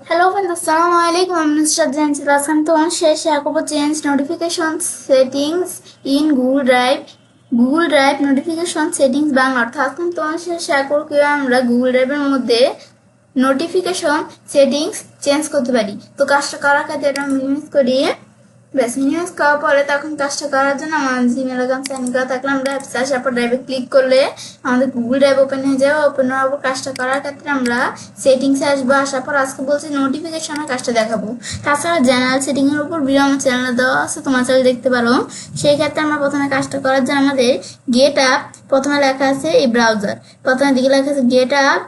Hello friends, Assalamualaikum. I'm Mr. James. Welcome to one share করব change notification settings in Google Drive. Google Drive notification settings Bangla অর্থাৎ তোমার সাথে share করব কিভাবে আমরা Google Drive এর মধ্যে নোটিফিকেশন সেটিংস চেঞ্জ করতে পারি। তো কাজটা করার ক্ষেত্রে এটা মিনিমাইজ করি। ব্যাস মিনিমাইজ করার পরে তখন কাজটা করার জন্য আমার জিমেল অ্যাকাউন্ট সাইন করা থাকলে আমরা অ্যাপস আসার পর ড্রাইভে ক্লিক করলে আমাদের গুগল ড্রাইভ ওপেন হয়ে যাবে। ওপেন হওয়ার পর কাজটা করার ক্ষেত্রে আমরা সেটিংসে আসবো। আসার পর আজকে বলছি নোটিফিকেশনের কাজটা দেখাবো। তাছাড়া জেনারেল সেটিংয়ের উপর ভিডিও আমার চ্যানেলে দেওয়া আছে, তোমার চ্যানেল দেখতে পারো। সেই ক্ষেত্রে আমরা প্রথমে কাজটা করার জন্য আমাদের গেট আপ, প্রথমে লেখা আছে এই ব্রাউজার, প্রথমে দিকে লেখা আছে get up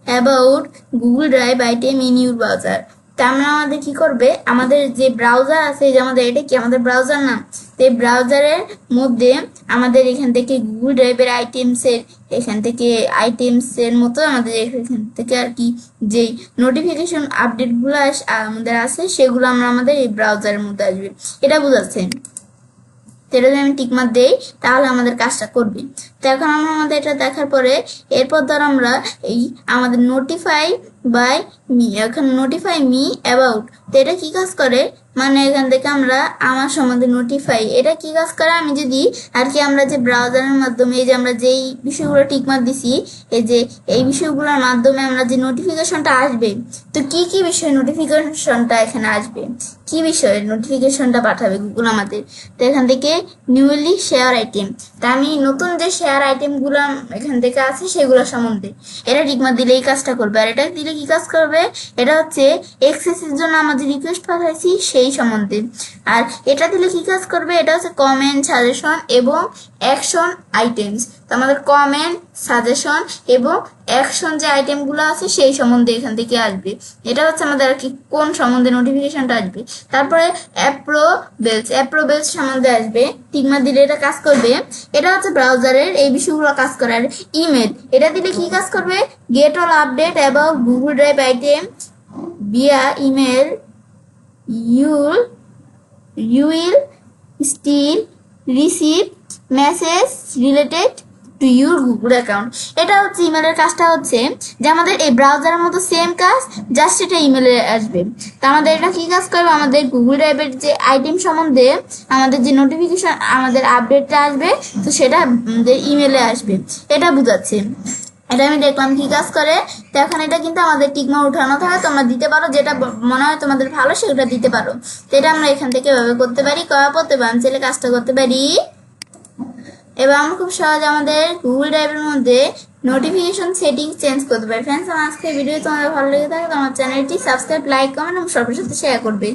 about Google drive item in your browser. তা আমরা আমাদের কি করবে, আমাদের যে ব্রাউজার আছে, যে আমাদের এটা কি আমাদের ব্রাউজার নাম, তো এই ব্রাউজারের মধ্যে আমাদের এখান থেকে গুগল ড্রাইভের আইটেমসের এখান থেকে আইটেমসের মতো আমাদের এখান থেকে আর কি যেই নোটিফিকেশন আপডেটগুলো আমাদের আছে সেগুলো আমরা আমাদের এই ব্রাউজারের মধ্যে আসবে। এটা বুঝাচ্ছেন? এটা যদি আমি টিকমার্ক দেই তাহলে আমাদের কাজটা করবে। তো এখন আমরা আমাদের এটা দেখার পরে এরপর ধর আমরা এই আমাদের নোটিফাই বাই মি, এখন নোটিফাই মি অ্যাবাউট, তো এটা কি কাজ করে, মানে এখান থেকে আমরা আমার সম্বন্ধে নোটিফাই, এটা কি কাজ করে, আমি যদি আর কি আমরা যে ব্রাউজারের মাধ্যমে এই যে আমরা যেই বিষয়গুলো টিকমার্ক দিছি, এই যে এই বিষয়গুলোর মাধ্যমে আমরা যে নোটিফিকেশনটা আসবে, তো কি কি বিষয় নোটিফিকেশনটা এখানে আসবে, কি বিষয়ে নোটিফিকেশনটা পাঠাবে গুগল আমাদের। তো এখান থেকে নিউলি শেয়ার আইটেম, তা আমি নতুন যে শেয়ার আইটেমগুলো এখান থেকে আছে সেগুলো সম্বন্ধে এটা টিকমার্ক দিলে এই কাজটা করবে। আর এটা দিলে কি কাজ করবে, এটা হচ্ছে এক্সেসের জন্য আমাদের রিকোয়েস্ট পাঠাইছি সেই সম্বন্ধে। আর এটা দিলে কি কাজ করবে, এটা হচ্ছে কমেন্ট, সাজেশন এবং অ্যাকশন আইটেমস। তো আমাদের কমেন্ট, সাজেশন এবং অ্যাকশন যে আইটেমগুলো আছে সেই সম্বন্ধে এখান থেকে আসবে। এটা হচ্ছে আমাদের আর কি কোন সম্বন্ধে নোটিফিকেশনটা আসবে। তারপরে অ্যাপ্রোবেলস সম্বন্ধে আসবে, টিকমার্ক দিলে এটা কাজ করবে। এটা হচ্ছে ব্রাউজারের এই বিষয়গুলো কাজ করে। আর ইমেল, এটা দিলে কি কাজ করবে, gate all update about Google drive item via email, you will still receive message related to your Google account. এটা হচ্ছে ইমেলের কাজটা হচ্ছে যে আমাদের এই ব্রাউজারের মতো সেম কাজ, জাস্ট এটা ইমেলে আসবে। তো আমাদের এটা কি কাজ করবে, আমাদের গুগল ড্রাইভের যে আইটেম সম্বন্ধে আমাদের যে নোটিফিকেশন আমাদের আপডেটটা আসবে, তো সেটা আমাদের ইমেলে আসবে। এটা বুঝাচ্ছে। এটা আমি দেখলাম কি কাজ করে। তো এখন এটা কিন্তু আমাদের টিকমার্ক উঠানো থাকে, তোমরা দিতে পারো যেটা মনে হয় তোমাদের ভালো সেটা দিতে পারো। তো এটা আমরা এখান থেকে এভাবে করতে পারি, করার পর আমি চাইলে কাজটা করতে পারি। এবার আমরা খুব সহজে আমাদের গুগল ড্রাইভের মধ্যে নোটিফিকেশন সেটিং চেঞ্জ করতে পারি। ফ্রেন্ডস, আমার আজকে ভিডিও তোমাদের ভালো লেগে থাকে তো আমার চ্যানেলটি সাবস্ক্রাইব, লাইক, কমেন্ট এবং সবার সাথে শেয়ার করবে।